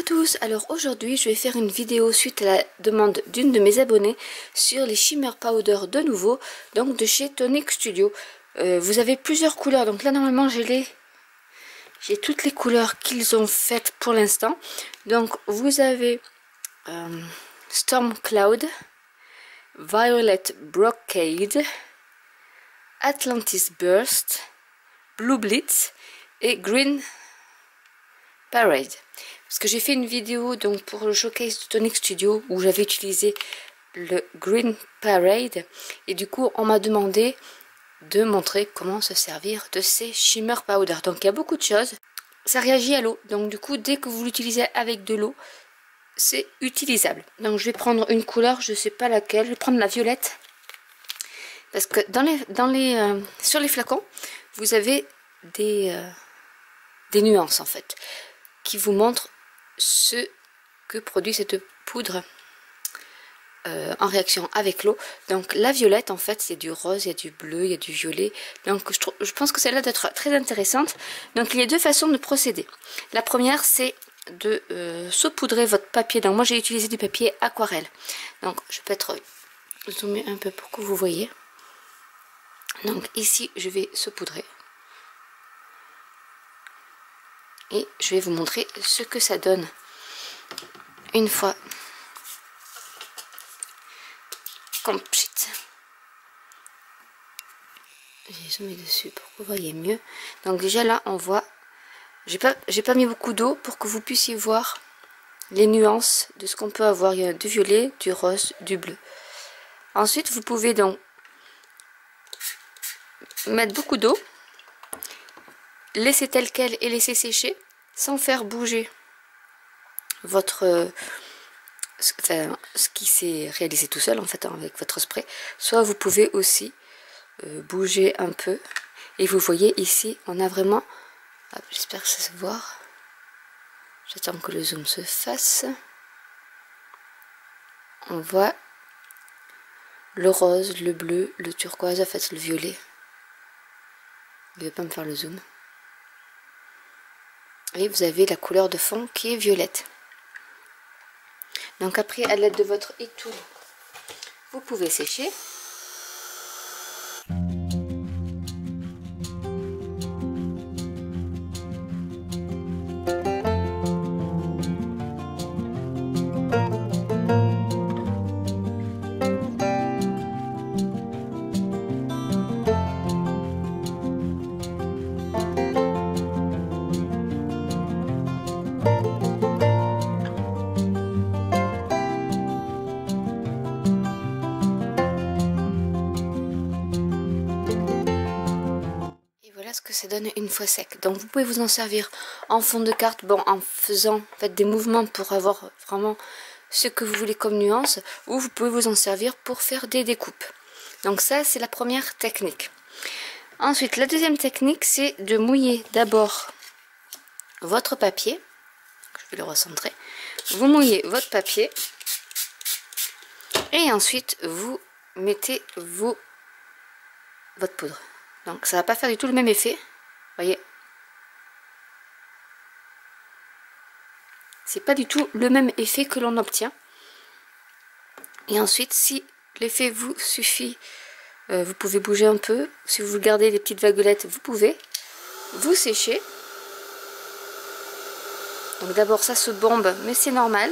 tous, alors aujourd'hui je vais faire une vidéo suite à la demande d'une de mes abonnées sur les Shimmer Powder de nouveau, donc de chez Tonic Studio. Vous avez plusieurs couleurs, donc là normalement j'ai toutes les couleurs qu'ils ont faites pour l'instant. Donc vous avez Storm Cloud, Violet Brocade, Atlantis Burst, Blue Blitz et Green Parade. Parce que j'ai fait une vidéo donc pour le showcase de Tonic Studio où j'avais utilisé le Green Parade et du coup on m'a demandé de montrer comment se servir de ces Shimmer Powder. Donc il y a beaucoup de choses. Ça réagit à l'eau, donc du coup dès que vous l'utilisez avec de l'eau, c'est utilisable. Donc je vais prendre une couleur, je sais pas laquelle, je vais prendre la violette. Parce que sur les flacons, vous avez des nuances en fait, qui vous montrent ce que produit cette poudre en réaction avec l'eau. Donc la violette en fait c'est du rose, il y a du bleu, il y a du violet, donc je pense que celle-là doit être très intéressante. Donc il y a deux façons de procéder. La première c'est de saupoudrer votre papier. Donc moi j'ai utilisé du papier aquarelle, donc je peux être zoomer un peu pour que vous voyez. Donc ici je vais saupoudrer et je vais vous montrer ce que ça donne une fois complete. J'ai zoomé dessus pour que vous voyez mieux. Donc déjà là on voit, j'ai pas mis beaucoup d'eau pour que vous puissiez voir les nuances de ce qu'on peut avoir. Il y a du violet, du rose, du bleu. Ensuite vous pouvez donc mettre beaucoup d'eau, laisser tel quel et laisser sécher sans faire bouger votre ce qui s'est réalisé tout seul en fait avec votre spray. Soit vous pouvez aussi bouger un peu et vous voyez ici on a vraiment, j'espère que ça se voit, j'attends que le zoom se fasse, on voit le rose, le bleu, le turquoise, en fait le violet. Je ne vais pas me faire le zoom. Et vous avez la couleur de fond qui est violette. Donc après, à l'aide de votre étui, vous pouvez sécher. Ce que ça donne une fois sec. Donc vous pouvez vous en servir en fond de carte, bon en faisant en fait des mouvements pour avoir vraiment ce que vous voulez comme nuance, ou vous pouvez vous en servir pour faire des découpes. Donc ça c'est la première technique. Ensuite la deuxième technique c'est de mouiller d'abord votre papier. Je vais le recentrer. Vous mouillez votre papier et ensuite vous mettez votre poudre. Donc ça va pas faire du tout le même effet, voyez. C'est pas du tout le même effet que l'on obtient. Et ensuite, si l'effet vous suffit, vous pouvez bouger un peu. Si vous gardez les petites vaguelettes, vous pouvez. Vous séchez. Donc d'abord ça se bombe, mais c'est normal.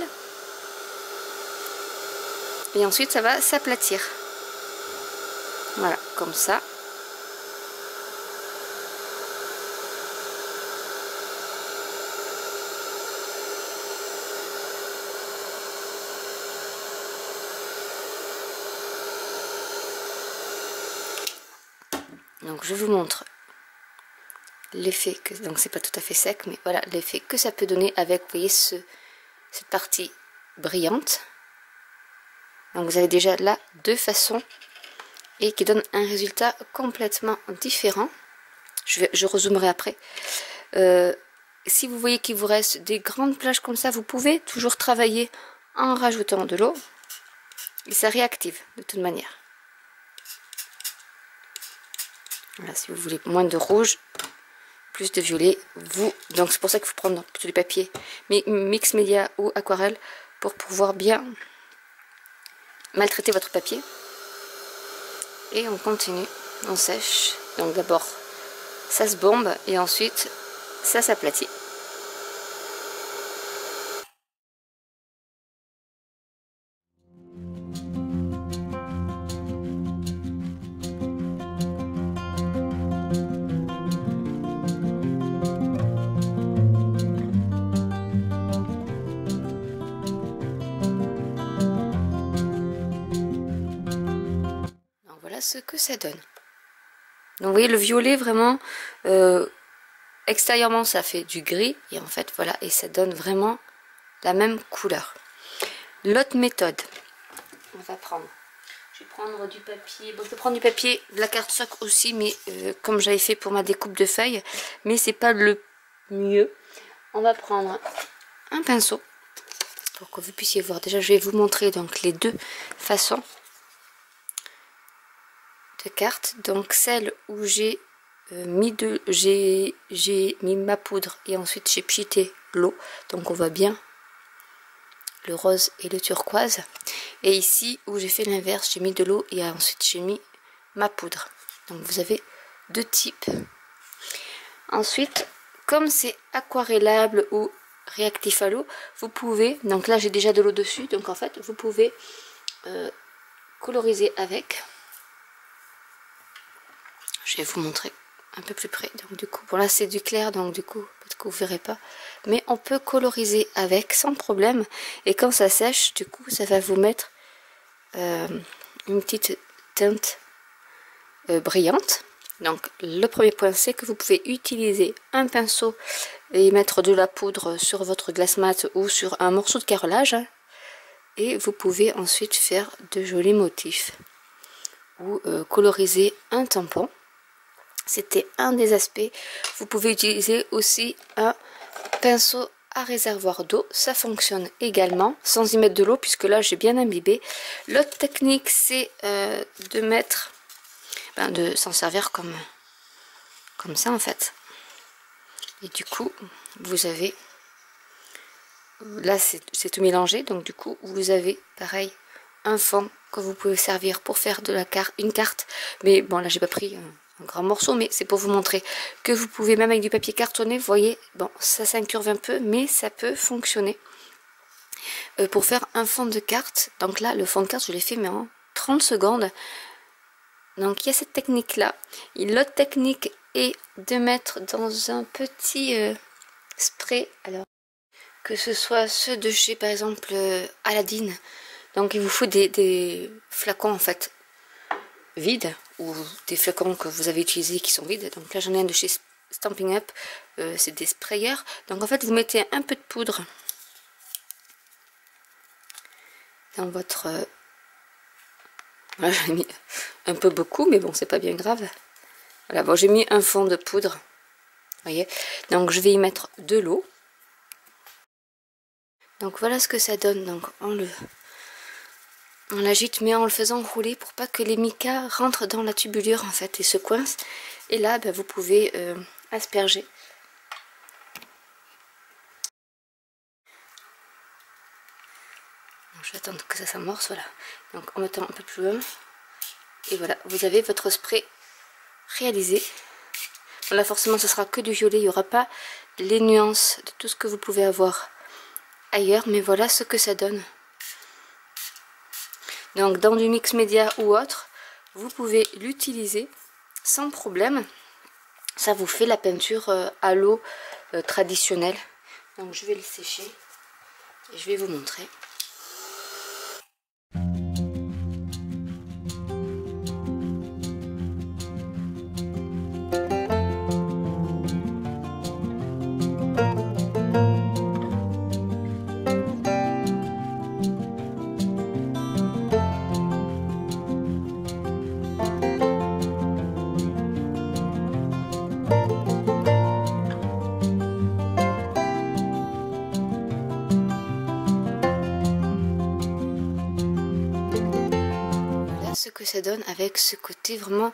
Et ensuite ça va s'aplatir. Voilà, comme ça. Donc je vous montre l'effet que, donc c'est pas tout à fait sec, mais voilà l'effet que ça peut donner avec, vous voyez, cette partie brillante. Donc vous avez déjà là deux façons et qui donnent un résultat complètement différent. Je rezoomerai après. Si vous voyez qu'il vous reste des grandes plages comme ça, vous pouvez toujours travailler en rajoutant de l'eau et ça réactive de toute manière. Voilà, si vous voulez moins de rouge, plus de violet. Donc c'est pour ça qu'il faut prendre plutôt du papier mix média ou aquarelle pour pouvoir bien maltraiter votre papier. Et on continue, on sèche. Donc d'abord ça se bombe et ensuite ça s'aplatit. Ce que ça donne. Donc vous voyez le violet vraiment extérieurement ça fait du gris et en fait voilà, et ça donne vraiment la même couleur. L'autre méthode, on va prendre, je vais prendre du papier, bon je peux prendre du papier de la cardstock aussi, mais comme j'avais fait pour ma découpe de feuilles, mais c'est pas le mieux. On va prendre un pinceau pour que vous puissiez voir. Déjà je vais vous montrer donc les deux façons de cartes. Donc celle où j'ai mis ma poudre et ensuite j'ai pchité l'eau, donc on voit bien le rose et le turquoise, et ici où j'ai fait l'inverse, j'ai mis de l'eau et ensuite j'ai mis ma poudre. Donc vous avez deux types. Ensuite, comme c'est aquarellable ou réactif à l'eau, vous pouvez, donc là j'ai déjà de l'eau dessus, donc en fait vous pouvez coloriser avec. Je vais vous montrer un peu plus près. Donc du coup, bon là c'est du clair, donc du coup peut-être que vous verrez pas, mais on peut coloriser avec sans problème. Et quand ça sèche, du coup ça va vous mettre une petite teinte brillante. Donc le premier point, c'est que vous pouvez utiliser un pinceau et mettre de la poudre sur votre glace mat ou sur un morceau de carrelage, et vous pouvez ensuite faire de jolis motifs ou coloriser un tampon. C'était un des aspects. Vous pouvez utiliser aussi un pinceau à réservoir d'eau, ça fonctionne également sans y mettre de l'eau, puisque là j'ai bien imbibé. L'autre technique, c'est de mettre, de s'en servir comme ça en fait. Et du coup vous avez, là c'est tout mélangé, donc du coup vous avez pareil un fond que vous pouvez servir pour faire de une carte. Mais bon là j'ai pas pris un grand morceau, mais c'est pour vous montrer que vous pouvez même avec du papier cartonné, vous voyez, bon ça s'incurve un peu, mais ça peut fonctionner pour faire un fond de carte. Donc là le fond de carte je l'ai fait mais en 30 secondes. Donc il y a cette technique là. Et l'autre technique est de mettre dans un petit spray, alors que ce soit ceux de chez par exemple Aladdin. Donc il vous faut des flacons en fait vides, ou des flacons que vous avez utilisés qui sont vides. Donc là j'en ai un de chez Stampin' Up, c'est des sprayers. Donc en fait vous mettez un peu de poudre dans votre... Voilà, j'en ai mis un peu beaucoup, mais bon c'est pas bien grave. Voilà, bon j'ai mis un fond de poudre, vous voyez. Donc je vais y mettre de l'eau. Donc voilà ce que ça donne. Donc on l'agite, mais en le faisant rouler pour pas que les micas rentrent dans la tubulure en fait et se coincent. Et là vous pouvez asperger. Donc, je vais attendre que ça s'amorce, voilà. Donc en mettant un peu plus loin, et voilà, vous avez votre spray réalisé. Bon, là forcément ce sera que du violet, il n'y aura pas les nuances de tout ce que vous pouvez avoir ailleurs, mais voilà ce que ça donne. Donc dans du mix média ou autre, vous pouvez l'utiliser sans problème. Ça vous fait la peinture à l'eau traditionnelle. Donc je vais le sécher et je vais vous montrer. que ça donne avec ce côté vraiment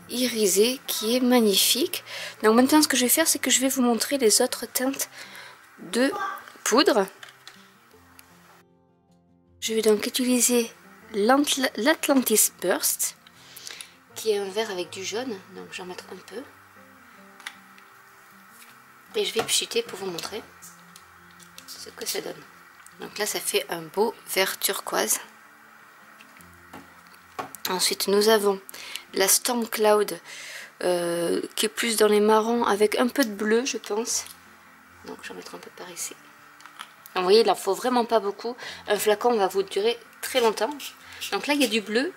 irisé qui est magnifique. Donc maintenant ce que je vais faire, c'est que je vais vous montrer les autres teintes de poudre. Je vais donc utiliser l'Atlantis Burst, qui est un vert avec du jaune, donc j'en mettre un peu. Et je vais pchiter pour vous montrer ce que ça donne. Donc là ça fait un beau vert turquoise. Ensuite nous avons la Storm Cloud qui est plus dans les marrons avec un peu de bleu je pense. Donc je vais en mettre un peu par ici. Donc, vous voyez, il n'en faut vraiment pas beaucoup. Un flacon va vous durer très longtemps. Donc là il y a du bleu.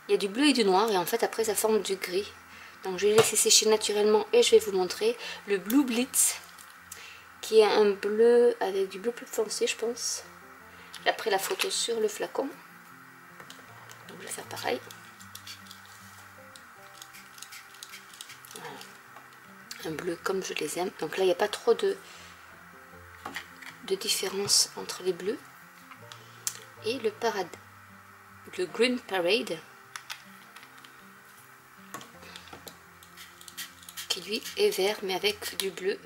Il y a du bleu et du noir et en fait après ça forme du gris. Donc je vais laisser sécher naturellement et je vais vous montrer le Blue Blitz qui est un bleu avec du bleu plus foncé je pense. J'ai pris la photo sur le flacon. Donc je vais faire pareil. Voilà. Un bleu comme je les aime. Donc là il n'y a pas trop de différence entre les bleus. Et le Green Parade qui lui est vert mais avec du bleu.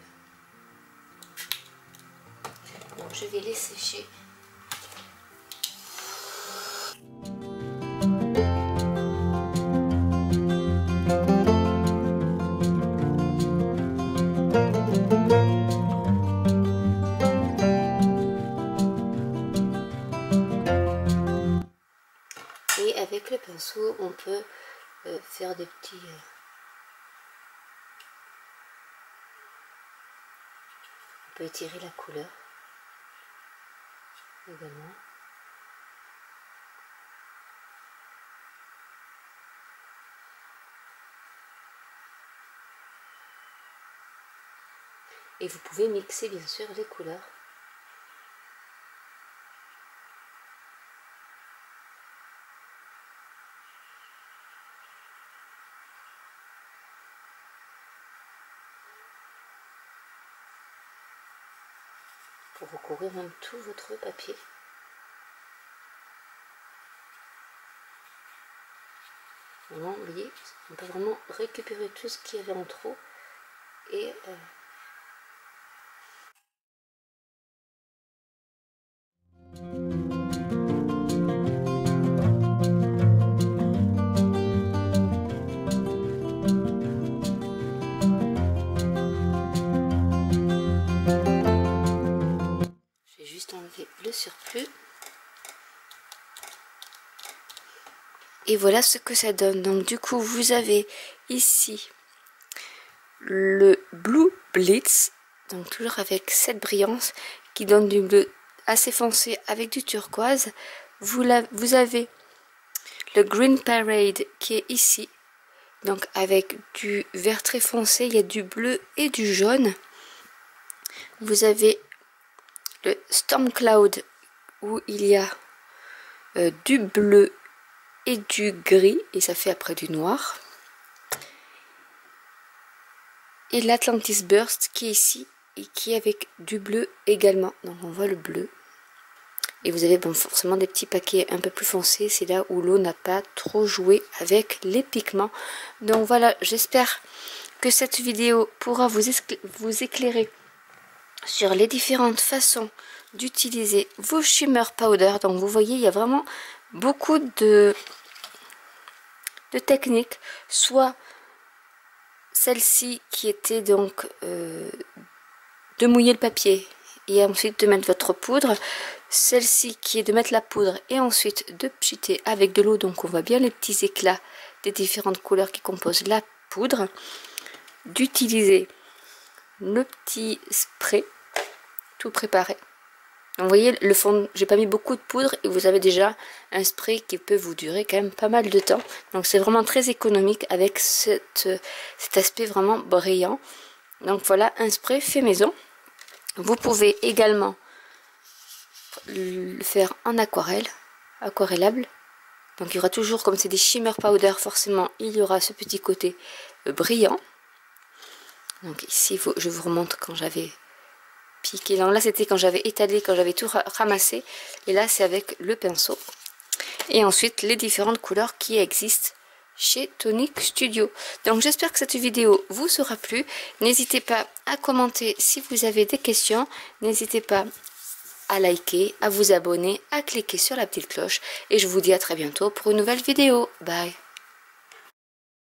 Donc je vais les sécher. Et avec le pinceau on peut faire des petits on peut étirer la couleur également. Et vous pouvez mixer bien sûr les couleurs. Pour recouvrir même tout votre papier. Vraiment, vous voyez, on peut vraiment récupérer tout ce qu'il y avait en trop et enlever le surplus et voilà ce que ça donne. Donc du coup vous avez ici le Blue Blitz, donc toujours avec cette brillance qui donne du bleu assez foncé avec du turquoise. Vous avez le Green Parade qui est ici, donc avec du vert très foncé, il y a du bleu et du jaune. Vous avez le Storm Cloud où il y a du bleu et du gris et ça fait après du noir. Et l'Atlantis Burst qui est ici et qui est avec du bleu également. Donc on voit le bleu. Et vous avez bon, forcément des petits paquets un peu plus foncés. C'est là où l'eau n'a pas trop joué avec les pigments. Donc voilà, j'espère que cette vidéo pourra vous éclairer sur les différentes façons d'utiliser vos shimmer powder. Donc vous voyez, il y a vraiment beaucoup de techniques. Soit celle-ci qui était donc de mouiller le papier et ensuite de mettre votre poudre. Celle-ci qui est de mettre la poudre et ensuite de pchiter avec de l'eau. Donc on voit bien les petits éclats des différentes couleurs qui composent la poudre. D'utiliser le petit spray tout préparé. Donc, vous voyez le fond, j'ai pas mis beaucoup de poudre et vous avez déjà un spray qui peut vous durer quand même pas mal de temps. Donc c'est vraiment très économique avec cet aspect vraiment brillant. Donc voilà un spray fait maison. Vous pouvez également le faire en aquarellable. Donc il y aura toujours, comme c'est des shimmer powder, forcément il y aura ce petit côté brillant. Donc ici je vous remontre quand j'avais piqué. Donc là c'était quand j'avais étalé, quand j'avais tout ramassé. Et là c'est avec le pinceau. et ensuite les différentes couleurs qui existent chez Tonic Studio. Donc j'espère que cette vidéo vous sera plu. N'hésitez pas à commenter si vous avez des questions. N'hésitez pas à liker, à vous abonner, à cliquer sur la petite cloche. Et je vous dis à très bientôt pour une nouvelle vidéo. Bye!